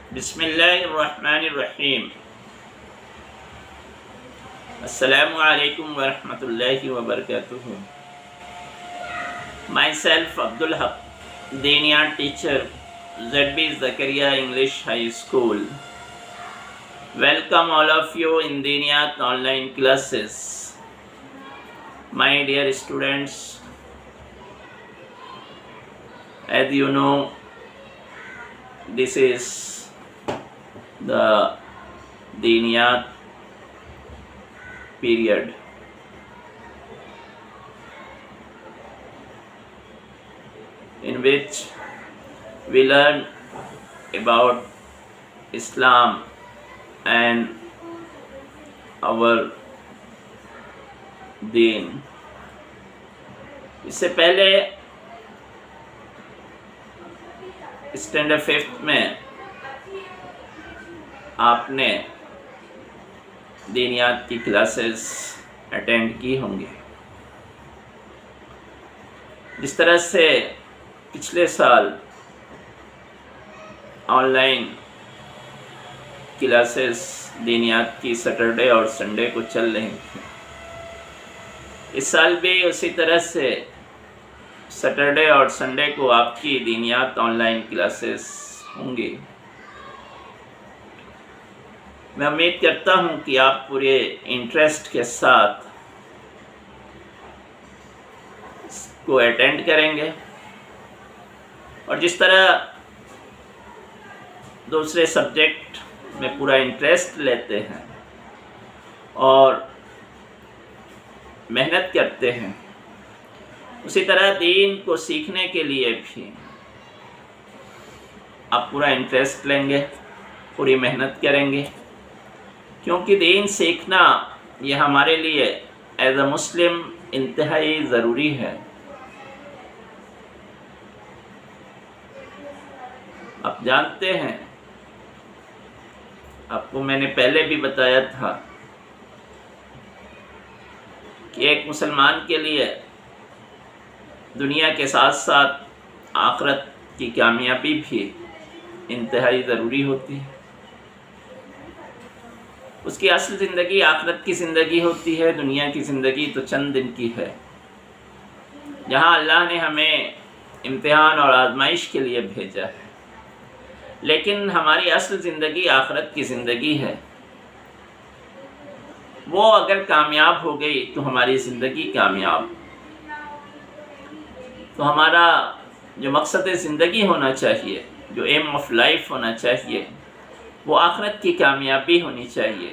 بسم اللہ الرحمن الرحیم۔ السلام علیکم ورحمۃ اللہ وبرکاتہ۔ Myself Abdul Haq, Denia teacher, ZB Zakaria English High School. Welcome all of you in Deniat online classes. My dear students, as you know, this is the Deniat period. In which we learn about Islam and our deen. اس سے پہلے standard 5 میں آپ نے دینیات کی classes attend کی ہوں گے۔ جس طرح سے پچھلے سال آن لائن کلاسز دینیات کی سیٹرڈے اور سنڈے کو چل رہی تھیں، اس سال بھی اسی طرح سے سیٹرڈے اور سنڈے کو آپ کی دینیات آن لائن کلاسز ہوں گی۔ میں امید کرتا ہوں کہ آپ پورے انٹرسٹ کے ساتھ اس کو اٹینڈ کریں گے، اور جس طرح دوسرے سبجیکٹ میں پورا انٹرسٹ لیتے ہیں اور محنت کرتے ہیں، اسی طرح دین کو سیکھنے کے لیے بھی آپ پورا انٹرسٹ لیں گے، پوری محنت کریں گے، کیونکہ دین سیکھنا یہ ہمارے لیے ایز اے مسلم انتہائی ضروری ہے۔ آپ جانتے ہیں، آپ کو میں نے پہلے بھی بتایا تھا کہ ایک مسلمان کے لیے دنیا کے ساتھ ساتھ آخرت کی کامیابی بھی انتہائی ضروری ہوتی ہے۔ اس کی اصل زندگی آخرت کی زندگی ہوتی ہے، دنیا کی زندگی تو چند دن کی ہے، جہاں اللہ نے ہمیں امتحان اور آزمائش کے لیے بھیجا ہے، لیکن ہماری اصل زندگی آخرت کی زندگی ہے۔ وہ اگر کامیاب ہو گئی تو ہماری زندگی کامیاب، تو ہمارا جو مقصد زندگی ہونا چاہیے، جو ایم آف لائف ہونا چاہیے، وہ آخرت کی کامیابی ہونی چاہیے۔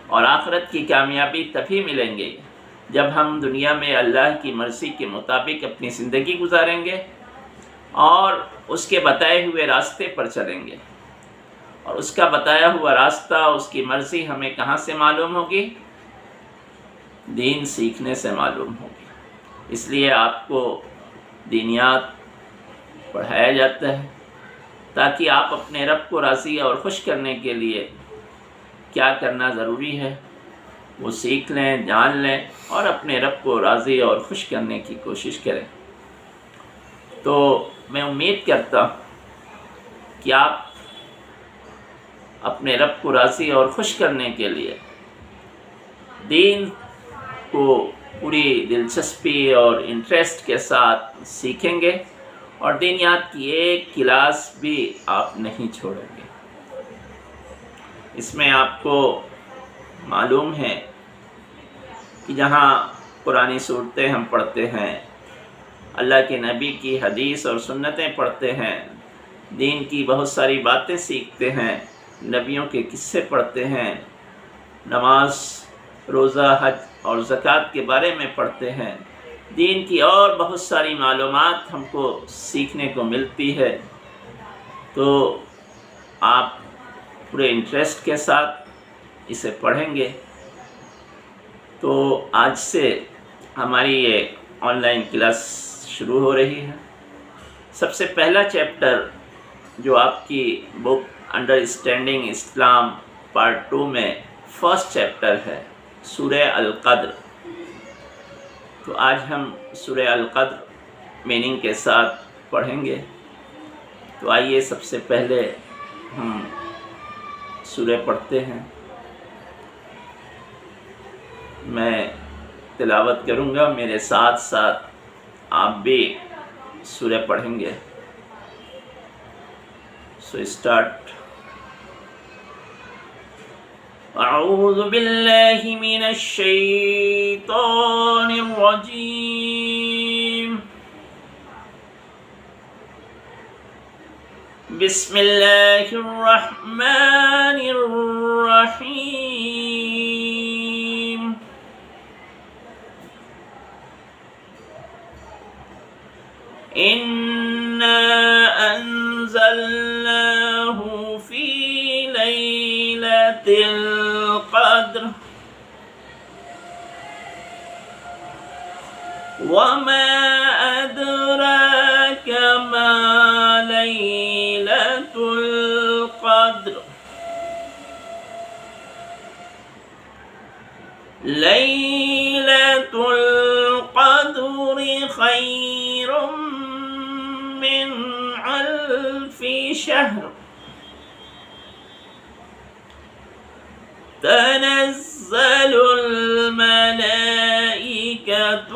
اور آخرت کی کامیابی تبھی ملیں گے جب ہم دنیا میں اللہ کی مرضی کے مطابق اپنی زندگی گزاریں گے اور اس کے بتائے ہوئے راستے پر چلیں گے۔ اور اس کا بتایا ہوا راستہ، اس کی مرضی ہمیں کہاں سے معلوم ہوگی؟ دین سیکھنے سے معلوم ہوگی۔ اس لیے آپ کو دینیات پڑھایا جاتا ہے تاکہ آپ اپنے رب کو راضی اور خوش کرنے کے لیے کیا کرنا ضروری ہے وہ سیکھ لیں، جان لیں، اور اپنے رب کو راضی اور خوش کرنے کی کوشش کریں۔ تو میں امید کرتا ہوں کہ آپ اپنے رب کو راضی اور خوش کرنے کے لیے دین کو پوری دلچسپی اور انٹرسٹ کے ساتھ سیکھیں گے، اور دینیات کی ایک کلاس بھی آپ نہیں چھوڑیں گے۔ اس میں آپ کو معلوم ہے کہ جہاں قرآنی صورتیں ہم پڑھتے ہیں، اللہ کے نبی کی حدیث اور سنتیں پڑھتے ہیں، دین کی بہت ساری باتیں سیکھتے ہیں، نبیوں کے قصے پڑھتے ہیں، نماز، روزہ، حج اور زکوٰۃ کے بارے میں پڑھتے ہیں، دین کی اور بہت ساری معلومات ہم کو سیکھنے کو ملتی ہے۔ تو آپ پورے انٹرسٹ کے ساتھ اسے پڑھیں گے۔ تو آج سے ہماری یہ آن لائن کلاس شروع ہو رہی ہے۔ سب سے پہلا چیپٹر جو آپ کی بک انڈرسٹینڈنگ اسلام پارٹ 2 میں فرسٹ چیپٹر ہے، سورہ القدر۔ تو آج ہم سورہ القدر میننگ کے ساتھ پڑھیں گے۔ تو آئیے سب سے پہلے ہم سورہ پڑھتے ہیں. میں تلاوت کروں گا، میرے ساتھ ساتھ آپ بھی سورہ پڑھیں گے. So start. اعوذ باللہ من الشیطان الرجیم. بسم اللہ الرحمن الرحیم. اِنَّا أَنزَلْنَاهُ فِي لَيْلَةِ الْقَدْرِ وَمَا أَدْرَاكَ مَا لَيْلَةُ الْقَدْرِ. لَيْلَةُ الْقَدْرِ خَيْرٌ من 1000 شهر. تنزل الملائكة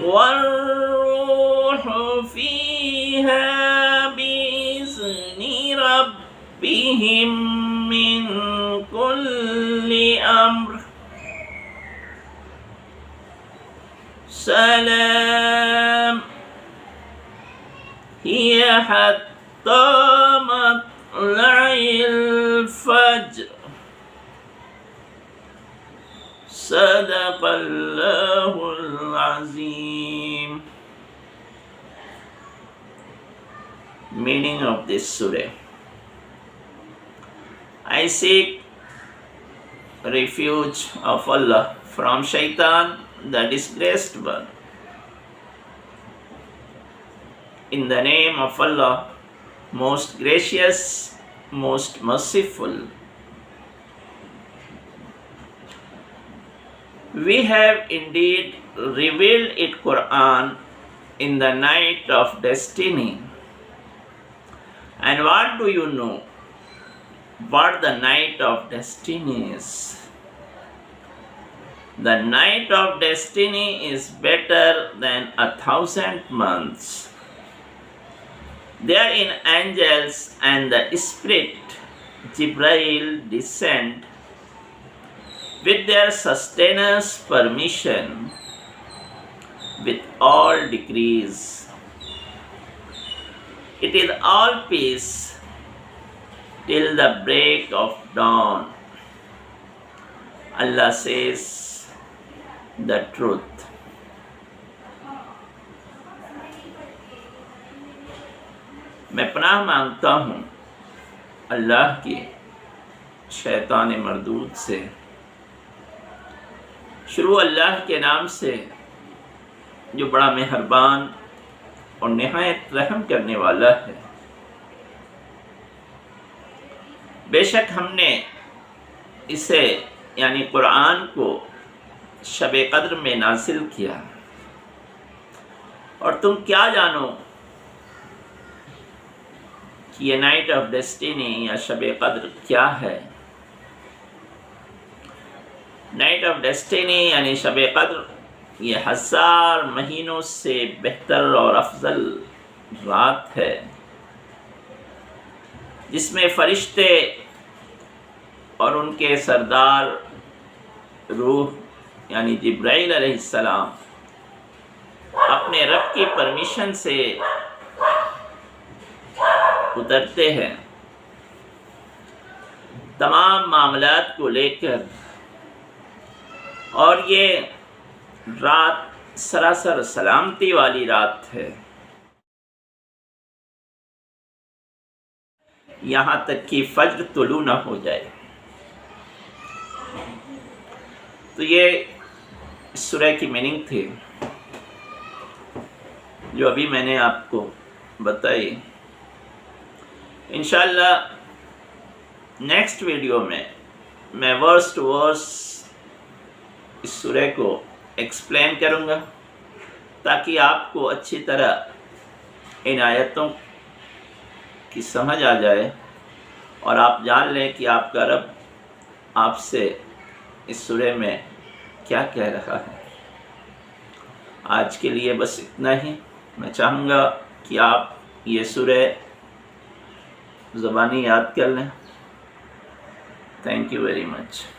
والروح فيها بإذن ربهم من كل أمر. سلام هي حتى مطلع الفجر. صدق اللہ العظیم. Meaning of this surah. I seek refuge of Allah from Shaitan, the disgraced one. In the name of Allah, most gracious, most merciful. We have indeed revealed it Quran in the night of destiny. And what do you know what the night of destiny is? The night of destiny is better than 1,000 months. Therein angels and the spirit Jibrail descend with their sustainers' permission, with all decrees. It is all peace till the break of dawn. Allah says the truth. میں پناہ مانگتا ہوں اللہ کی شیطان مردود سے. شروع اللہ کے نام سے جو بڑا مہربان اور نہایت رحم کرنے والا ہے. بے شک ہم نے اسے یعنی قرآن کو شب قدر میں نازل کیا، اور تم کیا جانو کہ یہ نائٹ آف ڈیسٹینی یا شب قدر کیا ہے. نائٹ آف ڈیسٹینی یعنی شب قدر یہ 1000 مہینوں سے بہتر اور افضل رات ہے، جس میں فرشتے اور ان کے سردار روح یعنی جبرائیل علیہ السلام اپنے رب کی پرمیشن سے اترتے ہیں تمام معاملات کو لے کر، اور یہ رات سراسر سلامتی والی رات ہے، یہاں تک کہ فجر طلوع نہ ہو جائے. تو یہ اس سورہ کی میننگ تھی جو ابھی میں نے آپ کو بتائی. انشاءاللہ نیکسٹ ویڈیو میں ورس ٹو ورس اس سورہ کو ایکسپلین کروں گا تاکہ آپ کو اچھی طرح ان آیتوں کی سمجھ آ جائے اور آپ جان لیں کہ آپ کا رب آپ سے اس سورہ میں کیا کہہ رہا ہے۔ آج کے لیے بس اتنا ہی۔ میں چاہوں گا کہ آپ یہ سورہ زبانی یاد کر لیں۔ Thank you very much.